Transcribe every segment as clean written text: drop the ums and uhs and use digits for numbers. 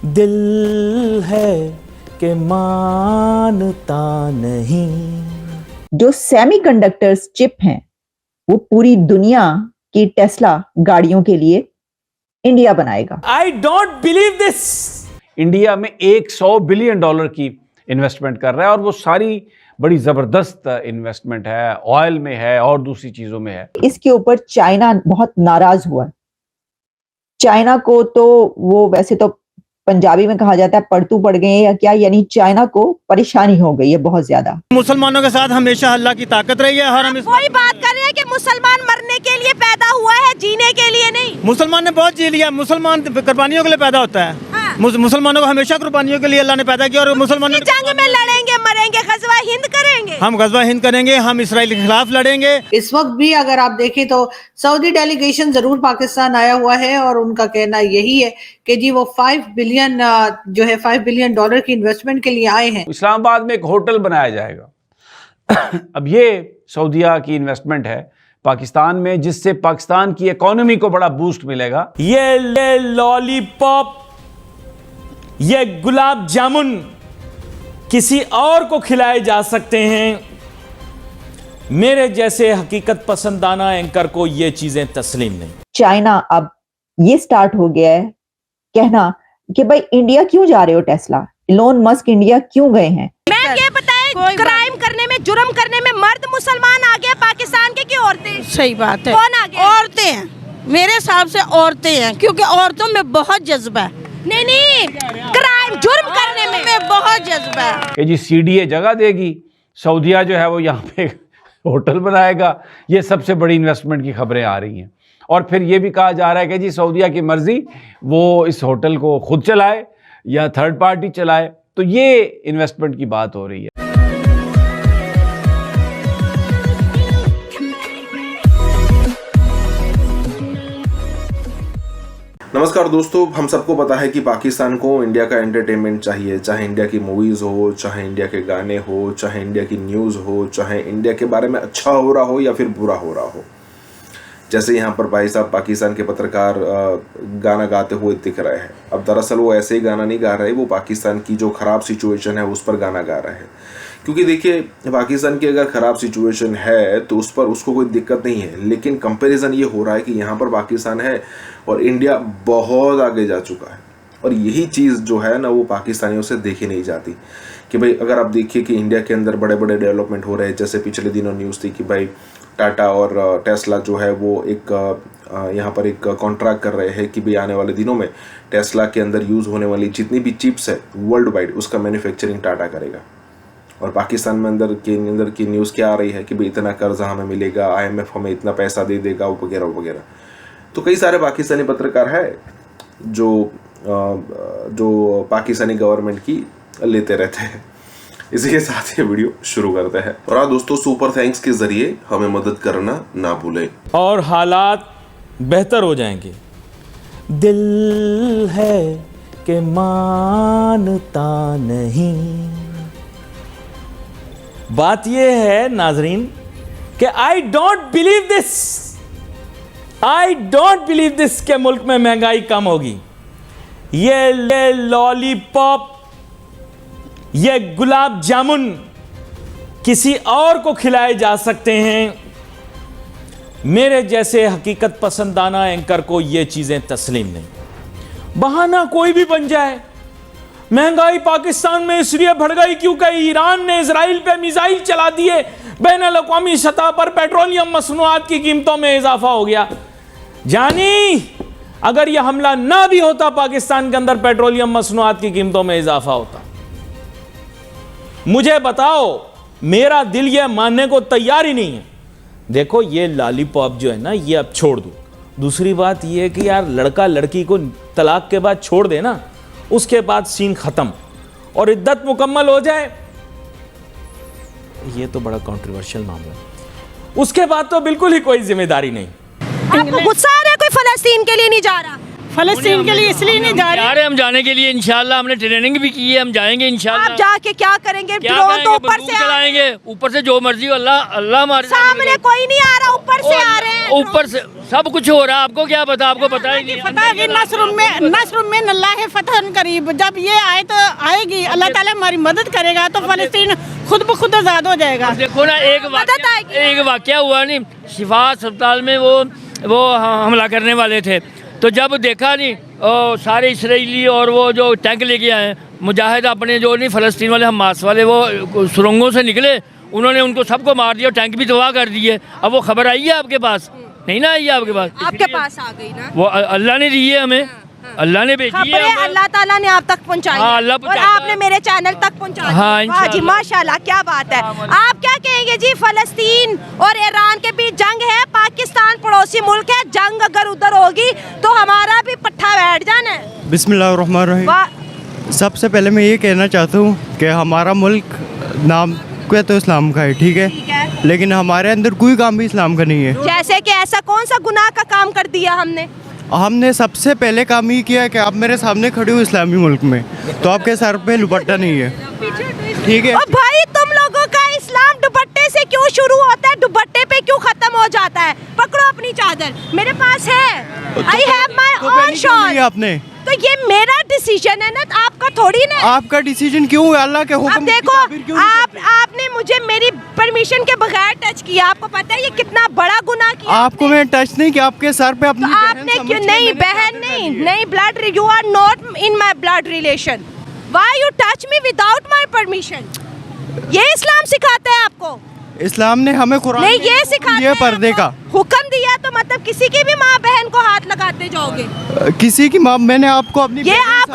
दिल है कि मानता नहीं। जो सेमीकंडक्टर्स चिप हैं वो पूरी दुनिया की टेस्ला गाड़ियों के लिए इंडिया बनाएगा। I don't believe this. India में $100 बिलियन की इन्वेस्टमेंट कर रहा है और वो सारी बड़ी जबरदस्त इन्वेस्टमेंट है, ऑयल में है और दूसरी चीजों में है। इसके ऊपर चाइना बहुत नाराज हुआ। चाइना को तो वो वैसे तो पंजाबी में कहा जाता है पड़तू पड़ गए या क्या, यानी चाइना को परेशानी हो गई है बहुत ज्यादा। मुसलमानों के साथ हमेशा अल्लाह की ताकत रही है। हर हम वही बात कर रहे हैं कि मुसलमान मरने के लिए पैदा हुआ है, जीने के लिए नहीं। मुसलमान ने बहुत जी लिया। मुसलमान कुर्बानियों के लिए पैदा होता है। मुसलमानों को हमेशा कुर्बानियों के लिए अल्लाह ने पैदा किया और मुसलमानों जंग में लड़ेंगे, मरेंगे, गजवा हिंद करेंगे। हम गजवा हिंद करेंगे, हम इसराइल के खिलाफ लड़ेंगे। इस वक्त भी अगर आप देखें तो सऊदी डेलीगेशन जरूर पाकिस्तान आया हुआ है और उनका कहना यही है कि जी वो 5 बिलियन $5 बिलियन की इन्वेस्टमेंट के लिए आए हैं। इस्लामाबाद में एक होटल बनाया जाएगा। अब ये सऊदीया की इन्वेस्टमेंट है पाकिस्तान में, जिससे पाकिस्तान की इकोनॉमी को बड़ा बूस्ट मिलेगा। ये लॉलीपॉप, ये गुलाब जामुन किसी और को खिलाए जा सकते हैं, मेरे जैसे हकीकत पसंदाना एंकर को ये चीजें तस्लीम नहीं। चाइना अब ये स्टार्ट हो गया है कहना कि भाई इंडिया क्यों जा रहे हो टेस्ला, इलोन मस्क इंडिया क्यों गए हैं। मैं ये बताएं, क्राइम करने में, जुर्म करने में मर्द मुसलमान आ गए पाकिस्तान के कि औरतें? सही बात है, कौन आ गया? औरतें हैं, मेरे हिसाब से औरतें हैं, क्योंकि औरतों में बहुत जज्बा है। नहीं, क्राइम जुर्म करने में बहुत जज्बा है। कि जी सीडीए जगह देगी, सऊदीया जो है वो यहाँ पे होटल बनाएगा। ये सबसे बड़ी इन्वेस्टमेंट की खबरें आ रही हैं। और फिर ये भी कहा जा रहा है कि जी सऊदीया की मर्जी, वो इस होटल को खुद चलाए या थर्ड पार्टी चलाए। तो ये इन्वेस्टमेंट की बात हो रही है। नमस्कार दोस्तों, हम सबको पता है कि पाकिस्तान को इंडिया का एंटरटेनमेंट चाहिए, चाहे इंडिया की मूवीज़ हो, चाहे इंडिया के गाने हो, चाहे इंडिया की न्यूज़ हो, चाहे इंडिया के बारे में अच्छा हो रहा हो या फिर बुरा हो रहा हो। जैसे यहाँ पर भाई साहब पाकिस्तान के पत्रकार गाना गाते हुए दिख रहे हैं। अब दरअसल वो ऐसे ही गाना नहीं गा रहे, वो पाकिस्तान की जो ख़राब सिचुएशन है उस पर गाना गा रहे हैं। क्योंकि देखिए, पाकिस्तान की अगर ख़राब सिचुएशन है तो उस पर उसको कोई दिक्कत नहीं है, लेकिन कंपैरिजन ये हो रहा है कि यहाँ पर पाकिस्तान है और इंडिया बहुत आगे जा चुका है। और यही चीज़ जो है ना, वो पाकिस्तानियों से देखी नहीं जाती कि भाई अगर आप देखिए कि इंडिया के अंदर बड़े बड़े डेवलपमेंट हो रहे हैं। जैसे पिछले दिनों न्यूज़ थी कि भाई टाटा और टेस्ला जो है वो एक यहाँ पर एक कॉन्ट्रैक्ट कर रहे हैं कि भाई आने वाले दिनों में टेस्ला के अंदर यूज़ होने वाली जितनी भी चिप्स है वर्ल्ड वाइड, उसका मैन्युफैक्चरिंग टाटा करेगा। और पाकिस्तान में अंदर की न्यूज़ क्या आ रही है कि भाई इतना कर्जा हमें मिलेगा, IMF हमें इतना पैसा दे देगा, वगैरह वगैरह। तो कई सारे पाकिस्तानी पत्रकार है जो पाकिस्तानी गवर्नमेंट की लेते रहते हैं। इसी के साथ ये वीडियो शुरू करते हैं। और हाँ दोस्तों, सुपर थैंक्स के जरिए हमें मदद करना ना भूलें और हालात बेहतर हो जाएंगे। दिल है कि मानता नहीं। बात यह है नाजरीन कि आई डोंट बिलीव दिस के मुल्क में महंगाई कम होगी। ये लॉलीपॉप, ये गुलाब जामुन किसी और को खिलाए जा सकते हैं, मेरे जैसे हकीकत पसंदाना एंकर को ये चीजें तस्लीम नहीं। बहाना कोई भी बन जाए, महंगाई पाकिस्तान में इसलिए बढ़ गई क्योंकि ईरान ने इजराइल पे मिसाइल चला दिए, बैनुल-अक़वामी सतह पर पेट्रोलियम मसनूआत की कीमतों में इजाफा हो गया। जानी, अगर यह हमला ना भी होता, पाकिस्तान के अंदर पेट्रोलियम मसनूआत की कीमतों में इजाफा होता। मुझे बताओ, मेरा दिल यह मानने को तैयार ही नहीं है। देखो, ये लॉलीपॉप जो है ना, ये अब छोड़ दो। दूसरी बात यह है कि यार लड़का लड़की को तलाक के बाद छोड़ दे ना, उसके बाद सीन खत्म और इद्दत मुकम्मल हो जाए, ये तो बड़ा कंट्रोवर्शियल मामला है। उसके बाद तो बिल्कुल ही कोई जिम्मेदारी नहीं। आपको गुस्सा आ रहा है कोई फलस्तीन के लिए नहीं जा रहा? फलस्तीन के लिए इसलिए नहीं जा रहे। जा रहे हम जाने के लिए इंशाल्लाह, हमने ट्रेनिंग भी की है, हम जाएंगे इंशाल्लाह। आप जाके क्या करेंगे? क्या ड्रोन तो ऊपर बंदूक से चलाएंगे, ऊपर से जो मर्जी हो, अल्लाह हमारे सामने कोई नहीं आ रहा, ऊपर से आ रहे हैं। ऊपर से सब कुछ हो रहा है, आपको क्या पता? आपको पता ही नहीं। फतह की नस्र में अल्लाह फतह करीब, जब ये आए तो आएगी, अल्लाह ताला हमारी मदद करेगा तो फलस्तीन खुद ब खुद आज़ाद हो जाएगा। देखो ना, एक वाकया हुआ नहीं, शिफा अस्पताल में वो हमला करने वाले थे, तो जब देखा नहीं सारे इसराइली और वो जो टैंक लेके आए मुजाहिद अपने जो नहीं फ़लस्तीन वाले हमास वाले, वो सुरंगों से निकले, उन्होंने उनको सबको मार दिया, टैंक भी तबाह कर दिए। अब वो खबर आई है आपके पास? नहीं ना आई है आपके पास। आपके पास आ गई ना, वो अल्लाह ने दी है हमें, अल्लाह ने भेजी है, अल्लाह ताला ने आप तक पहुंचाई हाँ, अल्लाह और आपने मेरे चैनल तक पहुंचा दी। हाँ, वाह जी, माशाल्लाह, क्या बात है। आप क्या कहेंगे जी? फलस्तीन और ईरान के बीच जंग है, पाकिस्तान पड़ोसी मुल्क है, जंग अगर उधर होगी तो हमारा भी पट्टा बैठ जाना है। बिस्मिल्लाहिर्रहमानिर्रहीम। सबसे पहले मैं ये कहना चाहता हूँ कि हमारा मुल्क नाम को तो इस्लाम का है, ठीक है, लेकिन हमारे अंदर कोई काम भी इस्लाम का नहीं है। जैसे कि ऐसा कौन सा गुनाह का काम कर दिया हमने? हमने सबसे पहले काम ये किया कि आप मेरे सामने खड़े हो इस्लामी मुल्क में, तो आपके सर पे दुपट्टा नहीं है, ठीक है। और भाई तुम लोगों का इस्लाम दुपट्टे से क्यों शुरू होता है, दुपट्टे पे क्यों खत्म हो जाता है? पकड़ो अपनी चादर, मेरे पास है, I have my own shawl. आपने तो ये मेरा डिसीजन है ना, आपका थोड़ी ना। आपका डिसीजन क्यों है? अल्लाह के हुक्म। अब देखो, आपने मुझे मेरी परमिशन के बगैर टच किया, आपको पता है ये कितना बड़ा गुनाह किया। आपको मैं टच नहीं किया, आपके सर पे अपनी तो आपने क्यों? नहीं बहन, नहीं blood, you are not in my blood relation, why you touch me without my permission? ये इस्लाम सिखाता है आपको? इस्लाम ने हमें कुरान नहीं, ये सिखाता है पर्दे का हुक्म दिया, तो मतलब किसी की भी माँ बहन को हाथ लगाते जाओगे? किसी की माँ, मैंने आपको अपनी ये आप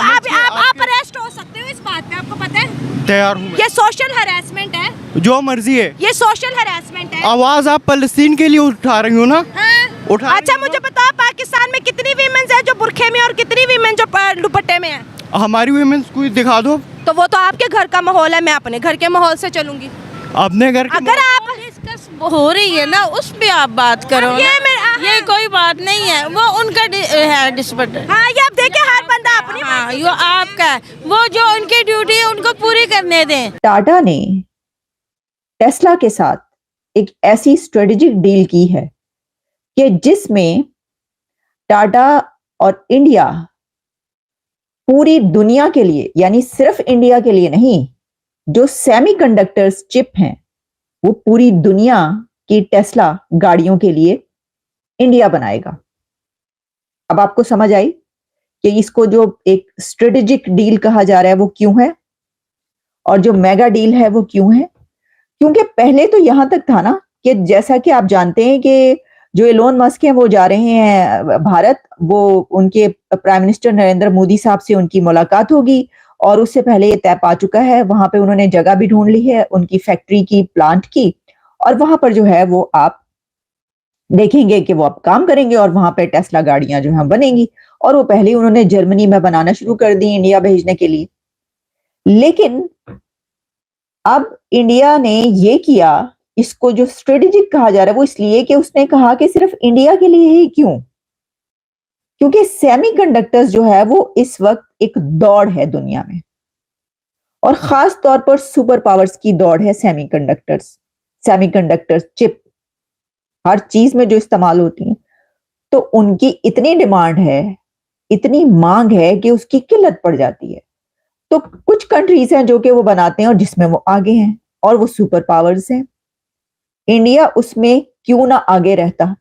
अरेस्ट हो सकते हो इस बात पे, आपको पता है? तैयार हूँ। ये सोशल हरासमेंट है, जो मर्जी है, ये सोशल हरासमेंट है। आवाज आप फलस्तीन के लिए उठा रही हो ना? हाँ। अच्छा मुझे बताओ, पाकिस्तान में कितनी वीमेंस है जो बुरखे में और कितनी वीमेन जो दुपट्टे में है? हमारी वीमेंस कोई दिखा दो। तो वो तो आपके घर का माहौल है, मैं अपने घर के माहौल से चलूंगी। अपने घर अगर आप डिस्कस हो रही है ना, उस पे आप बात करो। ये कोई बात नहीं है, वो उनका है डिस्पट। हाँ, ये आप देखें, हर बंदा अपनी। हाँ, ये आपका है, वो जो उनकी ड्यूटी है उनको पूरी करने दें। टाटा ने टेस्ला के साथ एक ऐसी स्ट्रेटेजिक डील की है कि जिसमें टाटा और इंडिया पूरी दुनिया के लिए, यानी सिर्फ इंडिया के लिए नहीं, जो सेमीकंडक्टर्स चिप हैं वो पूरी दुनिया की टेस्ला गाड़ियों के लिए इंडिया बनाएगा। अब आपको समझ आई कि इसको जो एक स्ट्रेटेजिक डील कहा जा रहा है वो क्यों है, और जो मेगा डील है वो क्यों है? क्योंकि पहले तो यहां तक था ना कि जैसा कि आप जानते हैं कि जो एलोन मस्क हैं वो जा रहे हैं भारत, वो उनके प्राइम मिनिस्टर नरेंद्र मोदी साहब से उनकी मुलाकात होगी, और उससे पहले ये तय पा चुका है, वहां पे उन्होंने जगह भी ढूंढ ली है उनकी फैक्ट्री की, प्लांट की, और वहां पर जो है वो आप देखेंगे कि वो आप काम करेंगे और वहां पे टेस्ला गाड़ियां जो है बनेंगी। और वो पहले उन्होंने जर्मनी में बनाना शुरू कर दी इंडिया भेजने के लिए। लेकिन अब इंडिया ने ये किया, इसको जो स्ट्रेटेजिक कहा जा रहा है वो इसलिए कि उसने कहा कि सिर्फ इंडिया के लिए ही क्यों, क्योंकि सेमीकंडक्टर्स जो है वो इस वक्त एक दौड़ है दुनिया में, और खास तौर पर सुपर पावर्स की दौड़ है सेमीकंडक्टर्स चिप हर चीज में जो इस्तेमाल होती हैं, तो उनकी इतनी डिमांड है, इतनी मांग है कि उसकी किल्लत पड़ जाती है। तो कुछ कंट्रीज हैं जो कि वो बनाते हैं और जिसमें वो आगे हैं, और वो सुपर पावर्स हैं। इंडिया उसमें क्यों ना आगे रहता,